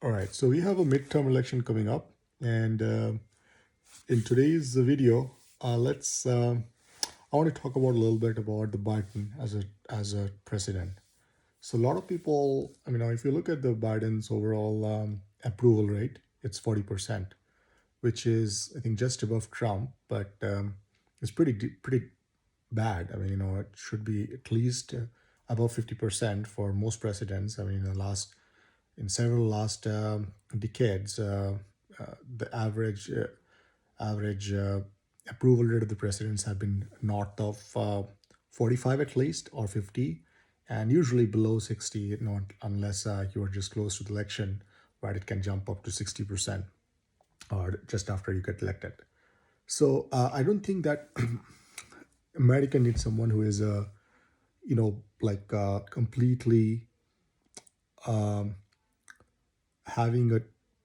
All right, so we have a midterm election coming up, and in today's video, let's. I want to talk about a little bit about the Biden as a president. So a lot of people, I mean, if you look at the Biden's overall approval rate, it's 40%, which is I think just above Trump, but it's pretty bad. I mean, it should be at least above 50% for most presidents. I mean, in several last decades, the average approval rate of the presidents have been north of 45 at least or 50, and usually below 60, not unless you are just close to the election, right? It can jump up to 60% or just after you get elected. So I don't think that America needs someone who is completely having a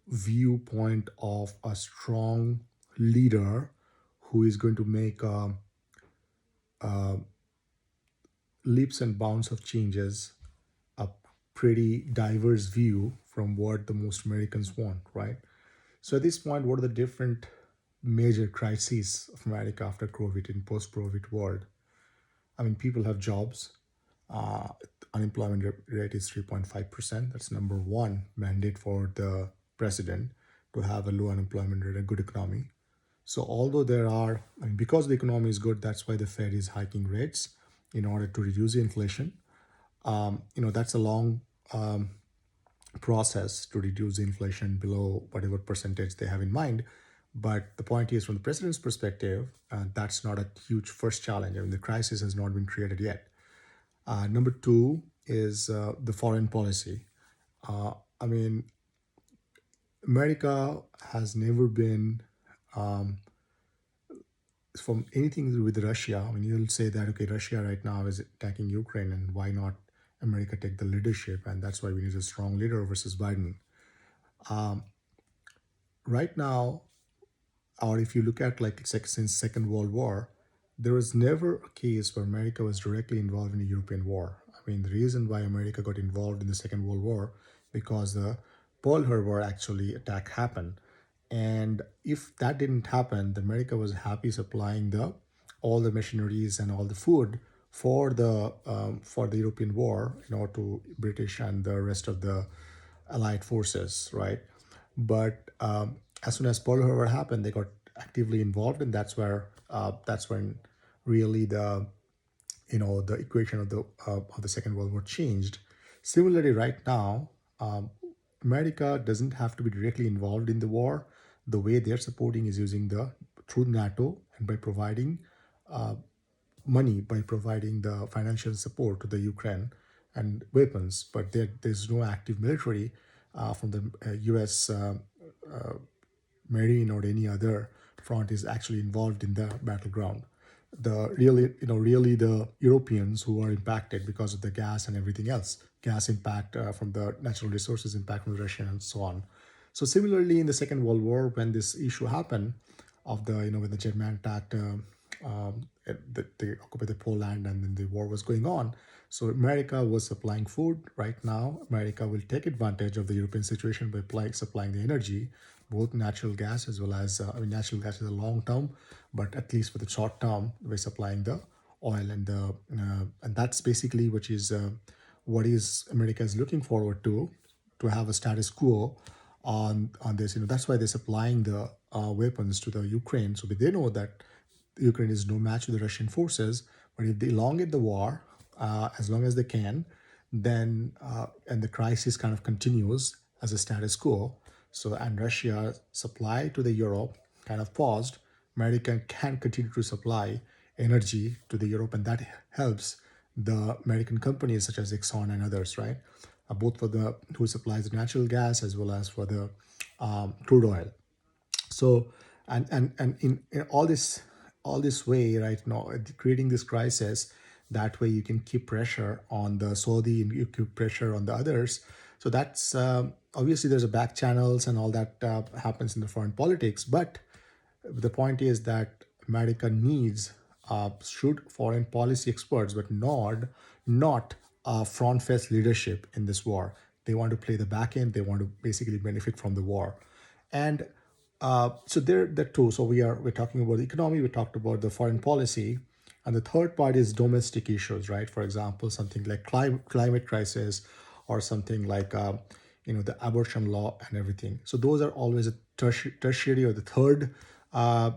viewpoint of a strong leader who is going to make leaps and bounds of changes, a pretty diverse view from what the most Americans want, right? So at this point, what are the different major crises of America after COVID in post-COVID world? I mean, people have jobs. Uh, Unemployment rate is 3.5%. That's number one mandate for the president to have a low unemployment rate, a good economy. So although I mean, because the economy is good, that's why the Fed is hiking rates in order to reduce the inflation. That's a long process to reduce the inflation below whatever percentage they have in mind. But the point is, from the president's perspective, that's not a huge first challenge. I mean, the crisis has not been created yet. Number two is the foreign policy. I mean, America has never been from anything to do with Russia. I mean, you'll say that, okay, Russia right now is attacking Ukraine, and why not America take the leadership? And that's why we need a strong leader versus Biden. Right now, or if you look at like since Second World War, there was never a case where America was directly involved in a European war. I mean, the reason why America got involved in the Second World War because the Pearl Harbor actually attack happened, and if that didn't happen, then America was happy supplying the all the machineries and all the food for the European war, to British and the rest of the Allied forces, right? But as soon as Pearl Harbor happened, they got actively involved, and that's when really the equation of the Second World War changed. Similarly, right now, America doesn't have to be directly involved in the war. The way they're supporting is using the through NATO and by providing money, by providing the financial support to the Ukraine and weapons, but there's no active military from the U.S. Marine or any other front is actually involved in the battleground. Really the Europeans who are impacted because of the gas and everything else, gas impact from the natural resources impact from Russia and so on. So similarly, in the Second World War, when this issue happened, of the when the German attacked, they occupied the Poland, and then the war was going on. So America was supplying food. Right now, America will take advantage of the European situation by supplying the energy, both natural gas as well as I mean, natural gas is a long term, but at least for the short term, we're supplying the oil and that's basically what is America is looking forward to have a status quo on this. That's why they're supplying the weapons to the Ukraine. So they know that Ukraine is no match to the Russian forces. But if they elongate the war as long as they can, then and the crisis kind of continues as a status quo. So and Russia supply to the Europe kind of paused. America can continue to supply energy to the Europe, and that helps the American companies such as Exxon and others, right? Both for the who supplies the natural gas as well as for the crude oil. So and in all this way right now, creating this crisis, that way you can keep pressure on the Saudi and you keep pressure on the others. So that's obviously there's a back channels and all that happens in the foreign politics, but the point is that America needs should foreign policy experts, but not front face leadership in this war. They want to play the back end. They want to basically benefit from the war. And so there two. So we're talking about the economy. We talked about the foreign policy, and the third part is domestic issues, right? For example, something like climate crisis, or something like the abortion law and everything. So those are always a tertiary or the third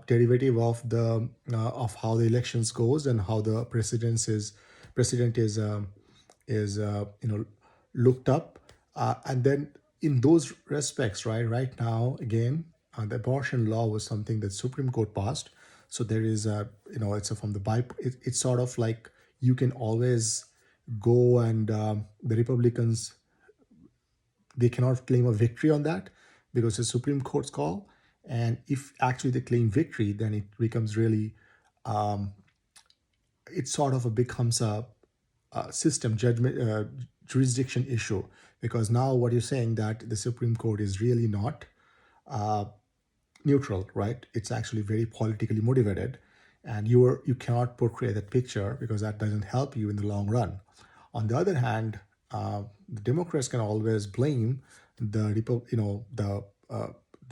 derivative of the of how the elections goes and how the president is looked up, and then in those respects, right now again, the abortion law was something that Supreme Court passed. So there is a it's a, from the it's sort of like you can always go and the Republicans, they cannot claim a victory on that because it's Supreme Court's call. And if actually they claim victory, then it becomes really it sort of becomes a system judgment jurisdiction issue, because now what you're saying that the Supreme Court is really not neutral, right? It's actually very politically motivated, and you cannot portray that picture because that doesn't help you in the long run. On the other hand, the Democrats can always blame the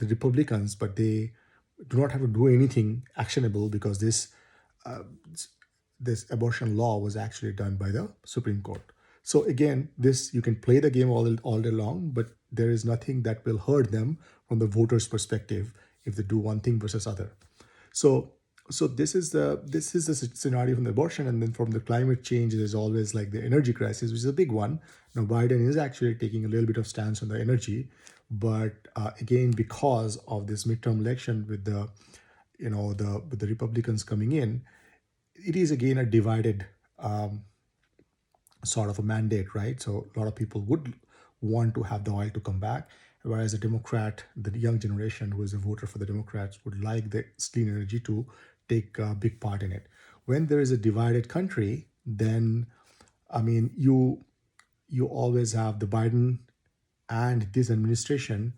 Republicans, but they do not have to do anything actionable because this abortion law was actually done by the Supreme Court. So again, this you can play the game all day long, but there is nothing that will hurt them from the voters' perspective if they do one thing versus other. So this is the scenario from the abortion, and then from the climate change, there's always like the energy crisis, which is a big one. Now Biden is actually taking a little bit of stance on the energy, but again, because of this midterm election with the with the Republicans coming in, it is again a divided sort of a mandate, right? So a lot of people would want to have the oil to come back, whereas the Democrat, the young generation who is a voter for the Democrats, would like the clean energy to take a big part in it. When there is a divided country, then I mean you always have the Biden and this administration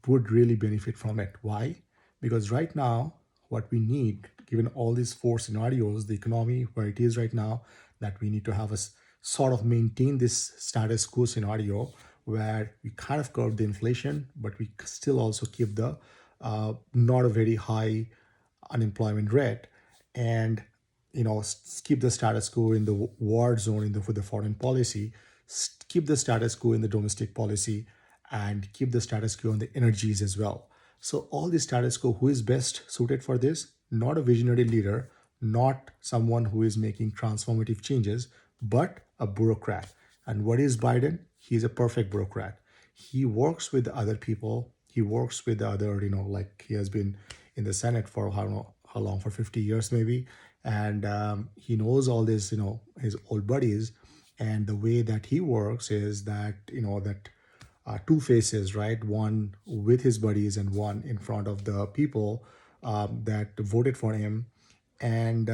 would really benefit from it. Why? Because right now, what we need, given all these four scenarios, the economy where it is right now, that we need to have a sort of maintain this status quo scenario where we kind of curb the inflation, but we still also keep the not a very high unemployment rate, and keep the status quo in the war zone in the for the foreign policy, keep the status quo in the domestic policy, and keep the status quo on the energies as well. So all the status quo, who is best suited for this? Not a visionary leader, not someone who is making transformative changes, but a bureaucrat. And what is Biden? He's a perfect bureaucrat. He works with other people. He works with the other, like he has been in the Senate for I don't know how long, for 50 years maybe. And he knows all this, his old buddies. And the way that he works is that, that two faces, right? One with his buddies and one in front of the people that voted for him, and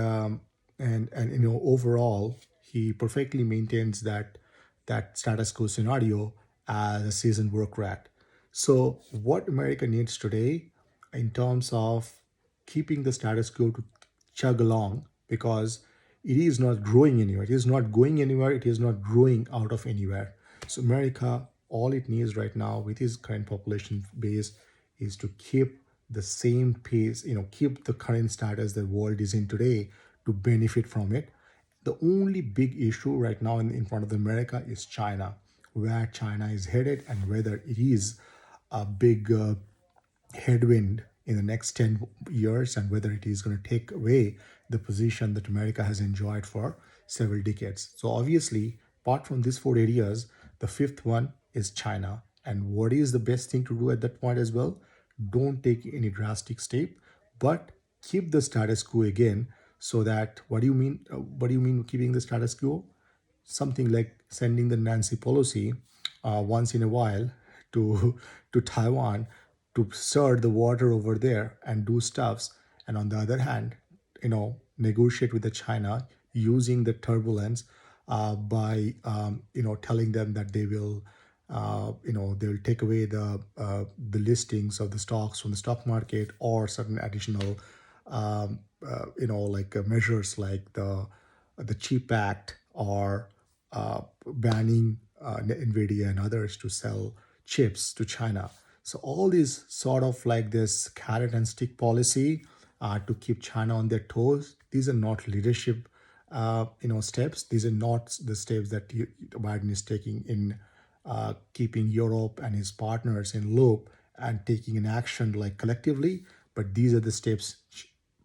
overall, he perfectly maintains that status quo scenario as a seasoned bureaucrat. So, what America needs today, in terms of keeping the status quo to chug along, because it is not growing anywhere. It is not going anywhere. It is not growing out of anywhere. So America, all it needs right now with its current population base is to keep the same pace, keep the current status the world is in today to benefit from it. The only big issue right now in front of America is China, where China is headed and whether it is a big headwind in the next 10 years, and whether it is going to take away the position that America has enjoyed for several decades. So, obviously, apart from these four areas, the fifth one is China. And what is the best thing to do at that point as well? Don't take any drastic step, but keep the status quo again. So that what do you mean? What do you mean keeping the status quo? Something like sending the Nancy Pelosi once in a while to to Taiwan to stir the water over there and do stuffs, and on the other hand, negotiate with the China using the turbulence by telling them that they will take away the listings of the stocks from the stock market, or certain additional measures like the CHIP Act, or banning Nvidia and others to sell chips to China. So all these sort of like this carrot and stick policy to keep China on their toes. These are not leadership, steps. These are not the steps that Biden is taking in keeping Europe and his partners in loop and taking an action like collectively. But these are the steps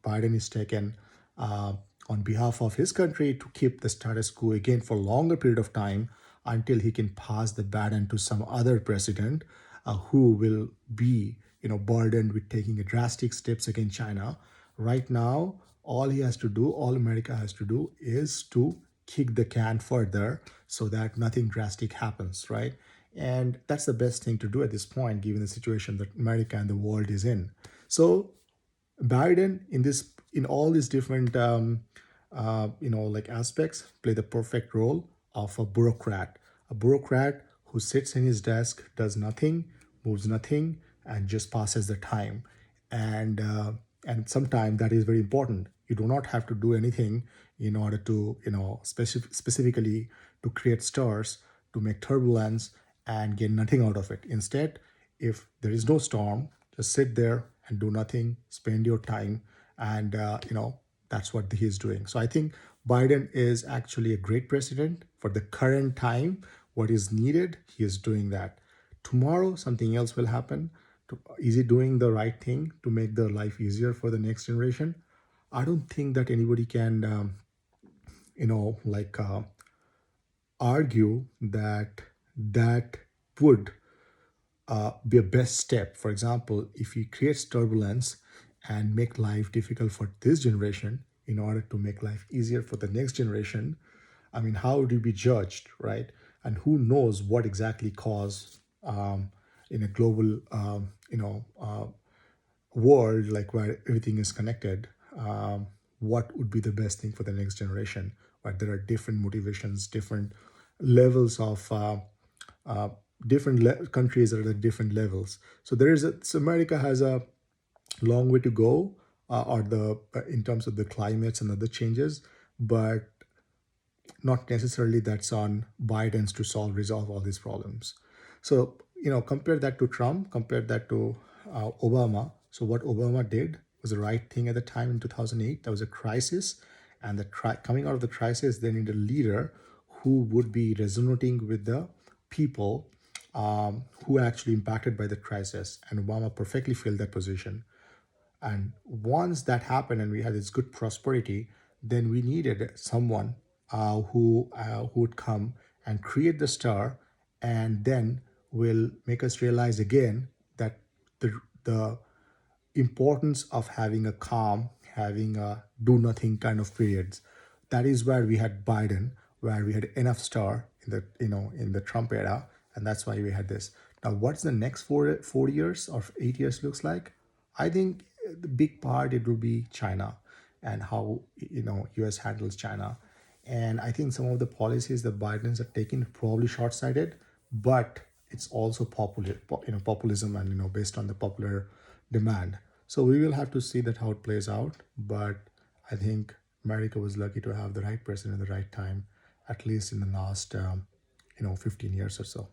Biden is taken uh, on behalf of his country to keep the status quo again for a longer period of time until he can pass the baton to some other president who will be burdened with taking a drastic steps against China. Right now, all America has to do is to kick the can further so that nothing drastic happens, right? And that's the best thing to do at this point, given the situation that America and the world is in. So Biden in all these different like aspects play the perfect role of a bureaucrat who sits in his desk, does nothing, moves nothing, and just passes the time. And sometimes that is very important. You do not have to do anything in order to specifically to create stars, to make turbulence and get nothing out of it. Instead, if there is no storm, just sit there and do nothing, spend your time, and that's what he's doing. So I think Biden is actually a great president for the current time. What is needed, he is doing that. Tomorrow, something else will happen. Is he doing the right thing to make the life easier for the next generation? I don't think that anybody can, like argue that that would be a best step. For example, if he creates turbulence and make life difficult for this generation in order to make life easier for the next generation, I mean, how would you be judged, right? And who knows what exactly caused in a global, world like where everything is connected, what would be the best thing for the next generation? Where there are different motivations, different levels of uh, countries are at different levels. So so America has a long way to go, or the in terms of the climates and other changes, but not necessarily that's on Biden's to resolve all these problems. So compare that to Trump, compare that to Obama. So what Obama did was the right thing at the time in 2008. There was a crisis, and coming out of the crisis, they needed a leader who would be resonating with the people who are actually impacted by the crisis. And Obama perfectly filled that position. And once that happened and we had this good prosperity, then we needed someone who would come and create the star, and then will make us realize again that the importance of having a calm, having a do nothing kind of periods. That is where we had Biden, where we had enough star in the in the Trump era, and that's why we had this. Now, what's the next 4 years or 8 years looks like? I think the big part it will be China and how US handles China. And I think some of the policies that Biden's are taking probably short-sighted, but it's also populism and based on the popular demand. So we will have to see that how it plays out. But I think America was lucky to have the right president at the right time, at least in the last 15 years or so.